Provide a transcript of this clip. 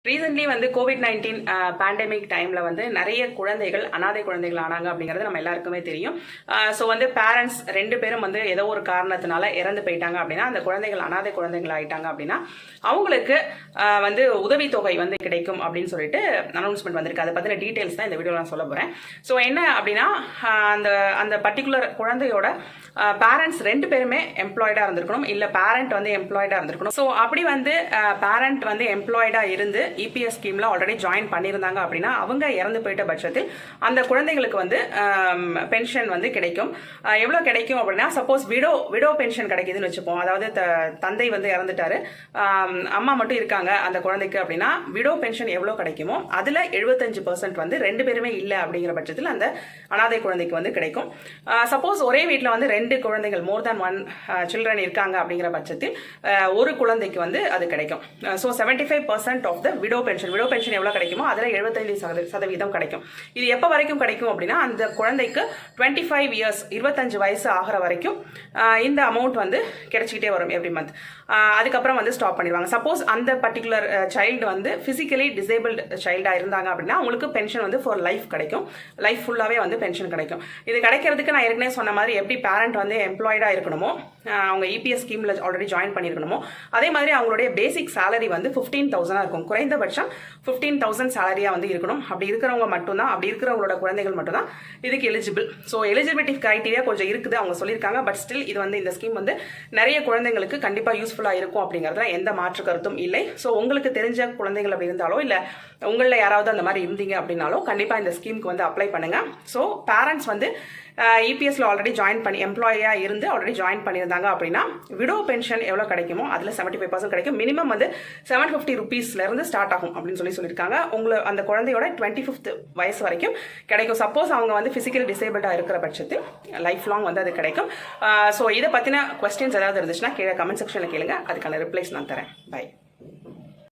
Recently வந்து COVID-19 pandemic டைமில் வந்து நிறைய குழந்தைகள் அனாதை குழந்தைகள் ஆனாங்க அப்படிங்கிறது நம்ம எல்லாருக்குமே தெரியும். ஸோ வந்து பேரண்ட்ஸ் 2 பேரும் வந்து ஏதோ ஒரு காரணத்தினால இறந்து போயிட்டாங்க அப்படின்னா, அந்த குழந்தைகள் அனாதை குழந்தைகள் ஆயிட்டாங்க அப்படின்னா அவங்களுக்கு வந்து உதவித்தொகை வந்து கிடைக்கும் அப்படின்னு சொல்லிட்டு அனௌன்ஸ்மெண்ட் வந்திருக்கு. அதை பற்றின டீட்டெயில்ஸ் தான் இந்த வீடியோ நான் சொல்ல போகிறேன். ஸோ என்ன அப்படின்னா, அந்த அந்த பர்டிகுலர் குழந்தையோட பேரண்ட்ஸ் 2 பேருமே எம்ப்ளாய்டாக இருந்திருக்கணும், இல்லை பேரண்ட் வந்து எம்ப்ளாய்டாக இருந்திருக்கணும். ஸோ அப்படி வந்து பேரண்ட் வந்து எம்ப்ளாய்டாக இருந்து இபிஎஸ் ஸ்கீம்ல ஆல்ரெடி ஜாயின் பண்ணியிருந்தாங்க அப்படின்னா அவங்க இறந்து போயிட்ட பட்சத்தில் அந்த குழந்தைகளுக்கு வந்து பென்ஷன் வந்து கிடைக்கும். எவ்வளோ கிடைக்கும் அப்படின்னா, சப்போஸ் விடோ பென்ஷன் கிடைக்குதுன்னு வச்சுப்போம். அதாவது தந்தை வந்து இறந்துட்டாரு, அம்மா மட்டும் இருக்காங்க அந்த குழந்தைக்கு அப்படின்னா விடோ பென்ஷன் எவ்வளோ கிடைக்குமோ அதில் 75% வந்து 2 பேருமே இல்லை அப்படிங்கிற பட்சத்தில் அந்த அனாதை குழந்தைக்கு வந்து கிடைக்கும். சப்போஸ் ஒரே வீட்டில் வந்து 2 குழந்தைகள் மோர் தேன் 1 சில்ட்ரன் இருக்காங்க அப்படிங்கிற பட்சத்தில் ஒரு குழந்தைக்கு வந்து அது கிடைக்கும். So 75% of the widow pension எவ்வளோ கிடைக்குமோ அதில் 75% கிடைக்கும். இது எப்போ வரைக்கும் கிடைக்கும் அப்படின்னா, அந்த குழந்தைக்கு 25 இயர்ஸ் 25 வயசு ஆகிற வரைக்கும் இந்த அமௌண்ட் வந்து கிடைச்சிக்கிட்டே வரும் எவ்ரி மந்த். அதுக்கப்புறம் வந்து ஸ்டாப் பண்ணிடுவாங்க. சப்போஸ் அந்த பர்டிகுலர் சைல்டு வந்து பிசிக்கலி டிசேபிள்டு சைல்டாக இருந்தாங்க அப்படின்னா அவங்களுக்கு பென்ஷன் வந்து ஃபார் லைஃப் கிடைக்கும். லைஃப் ஃபுல்லாகவே வந்து பென்ஷன் கிடைக்கும். இது கிடைக்கிறதுக்கு நான் ஏற்கனவே சொன்ன மாதிரி எப்படி பேரண்ட் வந்து எம்ப்ளாய்டாக இருக்கணுமோ, அவங்க இபிஎஸ் ஸ்கீமில் ஆல்ரெடி ஜாயின் பண்ணியிருக்கணுமோ, அதே மாதிரி அவங்களுடைய பேசிக் சேலரி வந்து 15,000 இருக்கும். குறைந்தபட்சம் 15,000 சேலரியாக வந்து இருக்கணும். அப்படி இருக்கிறவங்க மட்டும்தான், அப்படி இருக்கிறவங்களோட குழந்தைகள் மட்டும்தான் இதுக்கு எலிஜிபிள். ஸோ எலிஜிபிலிட்டி கிரைட்டீரியா கொஞ்சம் இருக்குது, அவங்க சொல்லியிருக்காங்க. பட் ஸ்டில் இது வந்து இந்த ஸ்கீம் வந்து நிறைய குழந்தைங்களுக்கு கண்டிப்பாக யூஸ்ஃபுல்லாக இருக்கும் அப்படிங்கிறதுல எந்த மாற்று கருத்தும் இல்லை. ஸோ உங்களுக்கு தெரிஞ்ச குழந்தைகள் அப்படி இருந்தாலோ, இல்லை உங்களில் யாராவது அந்த மாதிரி இருந்தீங்க அப்படின்னாலோ கண்டிப்பாக இந்த ஸ்கீமுக்கு வந்து அப்ளை பண்ணுங்கள். ஸோ பேரண்ட்ஸ் வந்து இபிஎஸ்ல ஆல்ரெடி ஜாயின் பண்ணி எம்ப்ளாயாக இருந்து ஆல்ரெடி ஜாயின் பண்ணியிருந்தாங்க அப்படின்னா விடோ பென்ஷன் எவ்வளோ கிடைக்குமோ அதில் 75% கிடைக்கும். மினிமம் வந்து 750 ருபீஸ்லேருந்து ஸ்டார்ட் ஆகும் அப்படின்னு சொல்லியிருக்காங்க. அந்த குழந்தையோட 25th வயசு வரைக்கும் கிடைக்கும். சப்போஸ் அவங்க வந்து ஃபிசிக்கலி டிசேபிள்டாக இருக்கிற பட்சத்தில் லைஃப் லாங் வந்து அது கிடைக்கும். ஸோ இதை பற்றின கொஸ்டின்ஸ் ஏதாவது இருந்துச்சுன்னா கீழே கமெண்ட் செக்ஷனில் கேளுங்க, அதுக்கான ரிப்ளைஸ் நான் தரேன். பை.